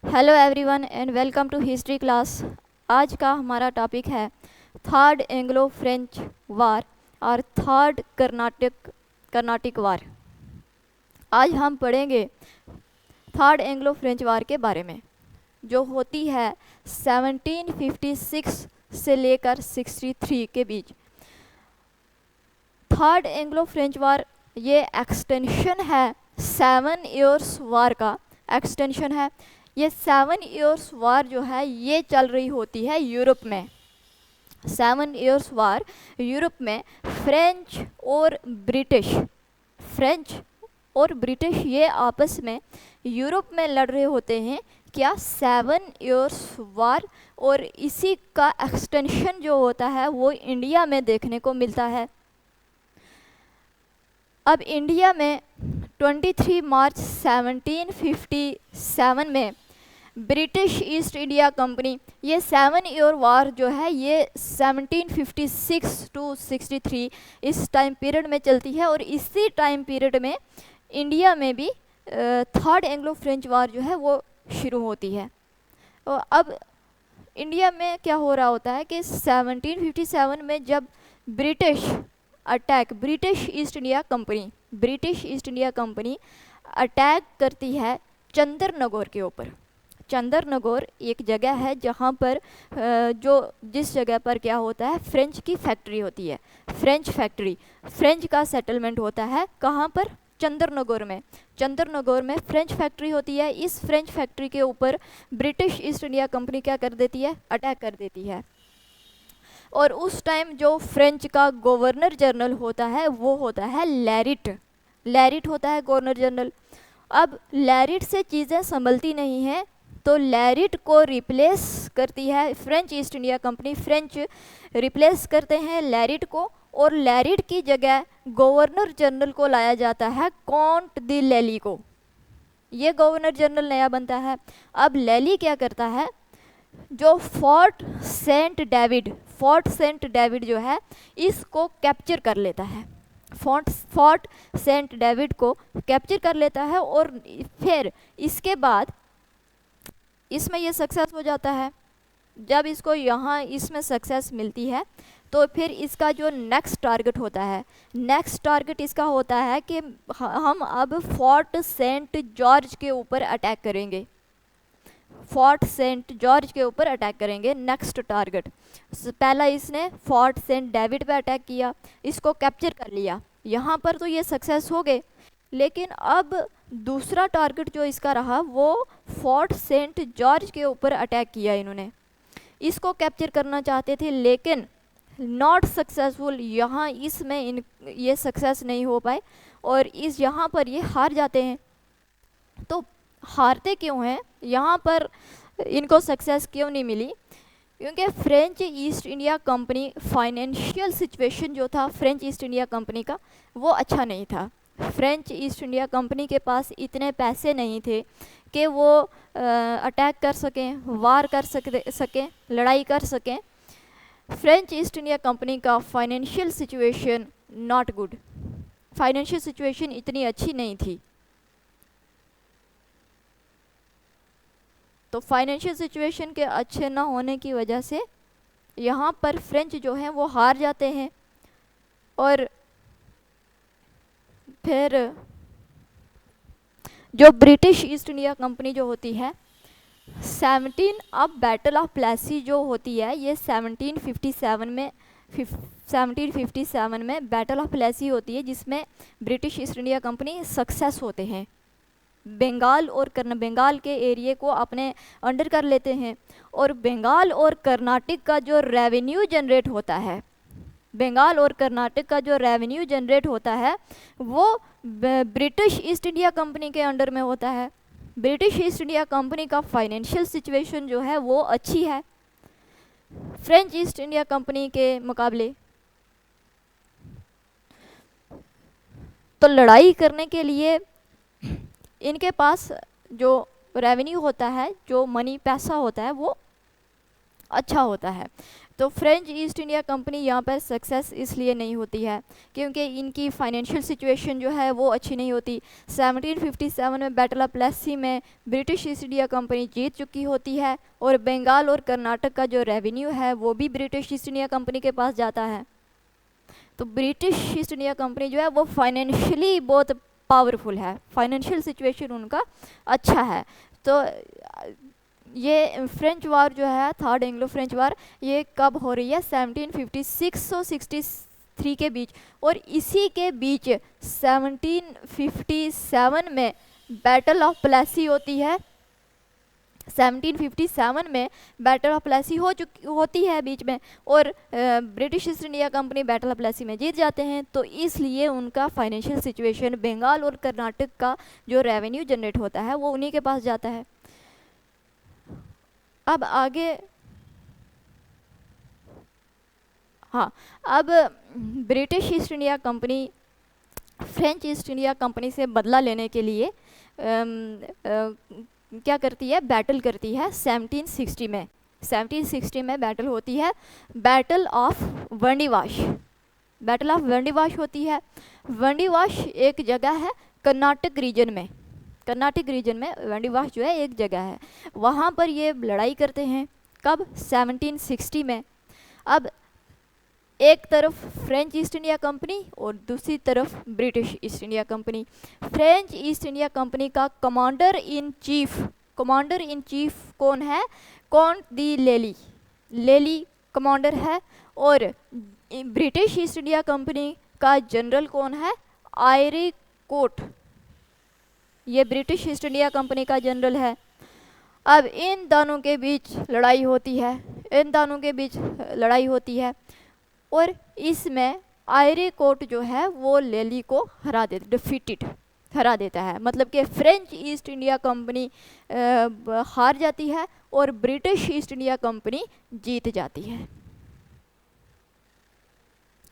Hello everyone and welcome to history class. आज का हमारा टॉपिक है थर्ड एंग्लो फ्रेंच वार और थर्ड कर्नाटिक वार। आज हम पढ़ेंगे थर्ड एंग्लो फ्रेंच वार के बारे में, जो होती है 1756 से लेकर 63 के बीच। थर्ड एंग्लो फ्रेंच वार ये एक्सटेंशन है 7 ईयर्स वार का एक्सटेंशन है। ये 7 ईयर्स वार जो है ये चल रही होती है यूरोप में। 7 ईयर्स वार यूरोप में फ्रेंच और ब्रिटिश ये आपस में यूरोप में लड़ रहे होते हैं। क्या 7 ईयर्स वार, और इसी का एक्सटेंशन जो होता है वो इंडिया में देखने को मिलता है। अब इंडिया में 23 मार्च 1757 में ब्रिटिश ईस्ट इंडिया कंपनी, ये 7 ईयर वार जो है ये 1756 टू 63 इस टाइम पीरियड में चलती है। और इसी टाइम पीरियड में इंडिया में भी थर्ड एंग्लो फ्रेंच वार जो है वो शुरू होती है। और अब इंडिया में क्या हो रहा होता है कि 1757 में जब British East India company attack करती है चंदरनगौर के ऊपर। चंदरनगौर एक जगह है जहाँ पर जिस जगह पर क्या होता है, फ्रेंच की फैक्ट्री होती है, फ्रेंच का सेटलमेंट होता है। कहाँ पर? चंदरनगौर में फ्रेंच फैक्ट्री होती है। इस फ्रेंच फैक्ट्री के ऊपर ब्रिटिश ईस्ट इंडिया कंपनी क्या कर देती है? अटैक कर देती है। और उस टाइम जो फ्रेंच का गवर्नर जनरल होता है वो होता है लैरिट होता है गवर्नर जनरल। अब लैरिट से चीज़ें संभलती नहीं हैं, तो लैरिट को रिप्लेस करती है French East India company. French replace करते हैं लैरिट को, और लैरिट की जगह गवर्नर जनरल को लाया जाता है कॉन्ट द लैली को। ये गवर्नर जनरल नया बनता है। अब लैली क्या करता है, जो फोर्ट सेंट डेविड जो है इसको कैप्चर कर लेता है। फोर्ट सेंट डेविड को कैप्चर कर लेता है, और फिर इसके बाद इसमें ये सक्सेस हो जाता है। जब इसको यहाँ इसमें सक्सेस मिलती है तो फिर इसका जो नेक्स्ट टारगेट इसका होता है कि हम अब फोर्ट सेंट जॉर्ज के ऊपर अटैक करेंगे। Next target. पहला इसने फोर्ट सेंट डेविड पे अटैक किया, इसको कैप्चर कर लिया, यहाँ पर तो ये सक्सेस हो गए। लेकिन अब दूसरा टारगेट जो इसका रहा वो फोर्ट सेंट जॉर्ज के ऊपर अटैक किया इन्होंने। इसको कैप्चर करना चाहते थे लेकिन नॉट सक्सेसफुल, यहाँ इसमें ये सक्सेस नहीं हो पाए और यहाँ पर ये हार जाते हैं। तो हारते क्यों हैं, यहाँ पर इनको सक्सेस क्यों नहीं मिली? क्योंकि French East India company financial situation जो था फ्रेंच ईस्ट इंडिया कंपनी का वो अच्छा नहीं था। फ्रेंच ईस्ट इंडिया कंपनी के पास इतने पैसे नहीं थे कि वो अटैक कर सकें, वार कर सकें, लड़ाई कर सकें। फ्रेंच ईस्ट इंडिया कंपनी का financial situation not good, financial situation इतनी अच्छी नहीं थी। तो फाइनेंशियल सिचुएशन के अच्छे ना होने की वजह से यहाँ पर फ्रेंच जो हैं वो हार जाते हैं। और फिर जो ब्रिटिश ईस्ट इंडिया कंपनी जो होती है अब बैटल ऑफ प्लेसी जो होती है ये 1757 में बैटल ऑफ प्लेसी होती है, जिसमें British East India company success होते हैं। बंगाल के एरिए को अपने अंडर कर लेते हैं। और बंगाल और कर्नाटक का जो रेवेन्यू जनरेट होता है वो ब्रिटिश ईस्ट इंडिया कंपनी के अंडर में होता है। ब्रिटिश ईस्ट इंडिया कंपनी का फाइनेंशियल सिचुएशन जो है वो अच्छी है फ्रेंच ईस्ट इंडिया कंपनी के मुकाबले। तो लड़ाई करने के लिए इनके पास जो रेवेन्यू होता है, जो पैसा होता है वो अच्छा होता है। तो फ्रेंच ईस्ट इंडिया कंपनी यहाँ पर सक्सेस इसलिए नहीं होती है क्योंकि इनकी फाइनेंशियल सिचुएशन जो है वो अच्छी नहीं होती। 1757 में बैटल ऑफ प्लेसी में ब्रिटिश ईस्ट इंडिया कंपनी जीत चुकी होती है और बंगाल और कर्नाटक का जो रेवेन्यू है वो भी ब्रिटिश ईस्ट इंडिया कंपनी के पास जाता है। तो ब्रिटिश ईस्ट इंडिया कंपनी जो है वो फाइनेंशियली बहुत पावरफुल है, फाइनेंशियल सिचुएशन उनका अच्छा है। तो ये फ्रेंच वार जो है, थर्ड एंग्लो फ्रेंच वार, ये कब हो रही है? 1756 और 63 के बीच। और इसी के बीच 1757 में बैटल ऑफ प्लेसी होती है। 1757 में बैटल ऑफ प्लेसी होती है बीच में, और British East India Company battle of Plassey में जीत जाते हैं। तो इसलिए उनका फाइनेंशियल सिचुएशन, बंगाल और कर्नाटक का जो रेवेन्यू जनरेट होता है वो उन्हीं के पास जाता है। अब आगे, हाँ, अब British East India company French East India company से बदला लेने के लिए क्या करती है? बैटल करती है 1760 में। 1760 में बैटल होती है, बैटल ऑफ वंडीवाश। बैटल ऑफ वंडीवाश होती है। वंडीवाश एक जगह है कर्नाटक रीजन में। कर्नाटक रीजन में वंडीवाश जो है एक जगह है, वहाँ पर ये लड़ाई करते हैं। कब? 1760 में। अब एक तरफ फ्रेंच ईस्ट इंडिया कंपनी और दूसरी तरफ British East India company. French East India company का कमांडर इन चीफ कौन है? कौंट दी लेली कमांडर है। और ब्रिटिश ईस्ट इंडिया कंपनी का जनरल कौन है? आयरी कोट। ये ब्रिटिश ईस्ट इंडिया कंपनी का जनरल है। अब इन दोनों के बीच लड़ाई होती है, और इसमें आयरी कोट जो है वो लेली को हरा देता है। मतलब कि फ्रेंच ईस्ट इंडिया कंपनी हार जाती है और ब्रिटिश ईस्ट इंडिया कंपनी जीत जाती है।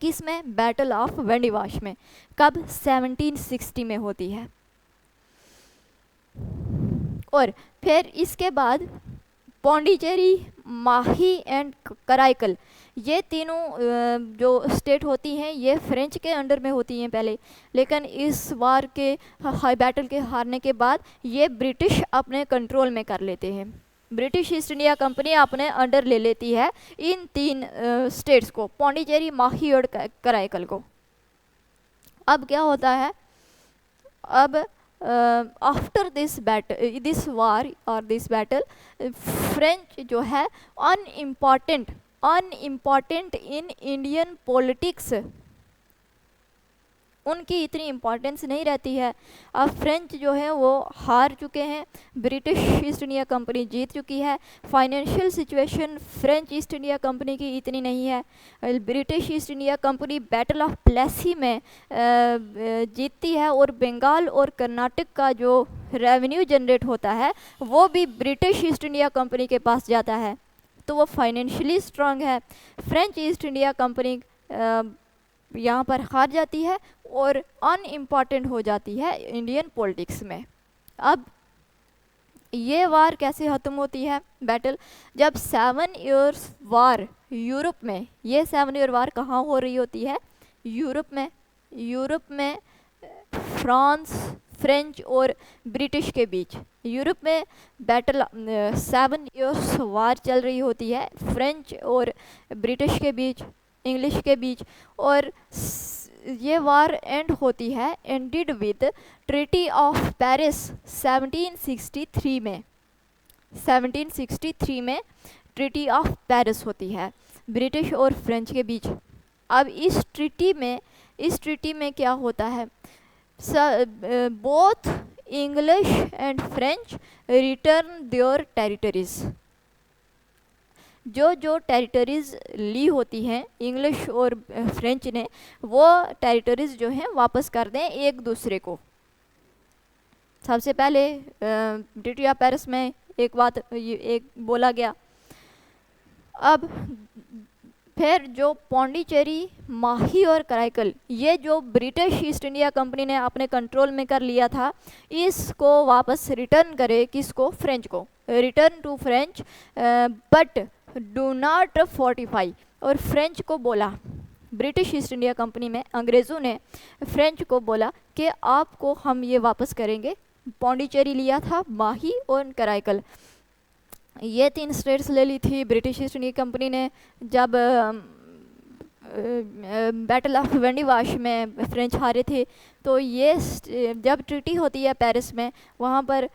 किस में? बैटल ऑफ वंडीवाश में। कब? 1760 में होती है। और फिर इसके बाद पौंडीचेरी, माही एंड कराईकल, ये तीनों जो स्टेट होती हैं ये फ्रेंच के अंडर में होती हैं पहले, लेकिन इस वार के बैटल के हारने के बाद ये ब्रिटिश अपने कंट्रोल में कर लेते हैं। ब्रिटिश ईस्ट इंडिया कंपनी अपने अंडर ले लेती है इन तीन स्टेट्स को, पौंडीचेरी, माही और कराईकल को। अब क्या होता है? अब आफ्टर दिस वार और दिस बैटल, फ्रेंच जो है अनइम्पॉर्टेंट इन इंडियन पॉलिटिक्स, उनकी इतनी इम्पोर्टेंस नहीं रहती है। अब फ्रेंच जो है वो हार चुके हैं, ब्रिटिश ईस्ट इंडिया कंपनी जीत चुकी है। Financial situation French East India Company की इतनी नहीं है। British East India Company battle of Plassey में जीतती है, और बंगाल और कर्नाटक का जो रेवेन्यू जनरेट होता है वो भी ब्रिटिश ईस्ट इंडिया कंपनी के पास जाता है। तो वो फाइनेंशियली स्ट्रांग है। फ्रेंच ईस्ट इंडिया कंपनी यहाँ पर हार जाती है और अनइम्पॉर्टेंट हो जाती है इंडियन पॉलिटिक्स में। अब ये वार कैसे ख़त्म होती है? बैटल जब 7 ईयर्स वार यूरोप में, ये 7 ईयर वार कहाँ हो रही होती है? यूरोप में फ्रांस, फ्रेंच और ब्रिटिश के बीच। यूरोप में बैटल 7 ईयर्स वार चल रही होती है फ्रेंच और ब्रिटिश के बीच, इंग्लिश के बीच। और ये वार एंड होती है, ended with treaty of Paris 1763 में। 1763 में ट्रीटी ऑफ पेरिस होती है ब्रिटिश और फ्रेंच के बीच। अब इस ट्रीटी में क्या होता है? Both English and French return there territories. जो टेरिटरीज ली होती हैं इंग्लिश और फ्रेंच ने, वो टेरिटरीज जो हैं वापस कर दें एक दूसरे को। सबसे पहले ट्रीटी ऑफ पेरिस में एक बोला गया। अब फिर जो पौंडीचेरी, माही और कराईकल, ये जो ब्रिटिश ईस्ट इंडिया कंपनी ने अपने कंट्रोल में कर लिया था, इसको वापस रिटर्न करे किसको? फ्रेंच को। Return to French, but do not fortify, और फ्रेंच को बोला, ब्रिटिश ईस्ट इंडिया कंपनी में अंग्रेज़ों ने फ्रेंच को बोला कि आपको हम ये वापस करेंगे। पौंडीचेरी लिया था, माही और कराईकल, ये 3 स्टेट्स ले ली थी ब्रिटिश ईस्ट इंडिया कंपनी ने। जब बैटल ऑफ वेंडीवाश में फ्रेंच हारे थे, तो ये जब ट्रीटी होती है पेरिस में, वहाँ पर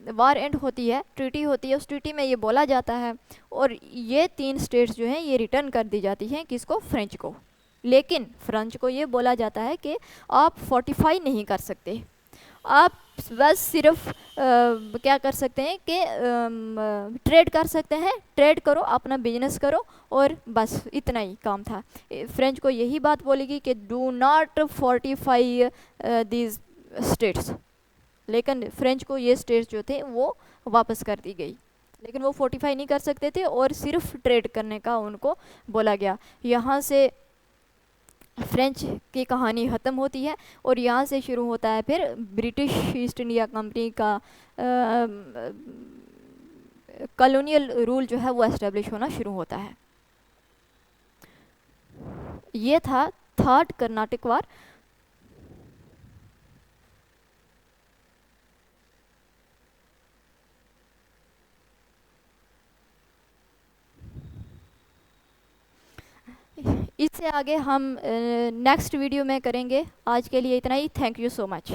वार एंड होती है, ट्रीटी होती है, उस ट्रीटी में ये बोला जाता है, और ये 3 स्टेट्स जो हैं ये रिटर्न कर दी जाती हैं, किसको? फ्रेंच को। लेकिन फ्रेंच को ये बोला जाता है कि आप फोर्टिफाई नहीं कर सकते, आप बस सिर्फ क्या कर सकते हैं कि ट्रेड कर सकते हैं, ट्रेड करो, अपना बिजनेस करो, और बस इतना ही काम था। फ्रेंच को यही बात बोलेगी कि do not fortify these states, लेकिन फ्रेंच को ये स्टेट्स जो थे वो वापस कर दी गई, लेकिन वो फोर्टिफाई नहीं कर सकते थे और सिर्फ ट्रेड करने का उनको बोला गया। यहाँ से फ्रेंच की कहानी ख़त्म होती है, और यहाँ से शुरू होता है फिर ब्रिटिश ईस्ट इंडिया कंपनी का कॉलोनियल रूल जो है वो एस्टेब्लिश होना शुरू होता है। ये था थर्ड कर्नाटक वार। इससे आगे हम नेक्स्ट वीडियो में करेंगे। आज के लिए इतना ही। Thank you so much.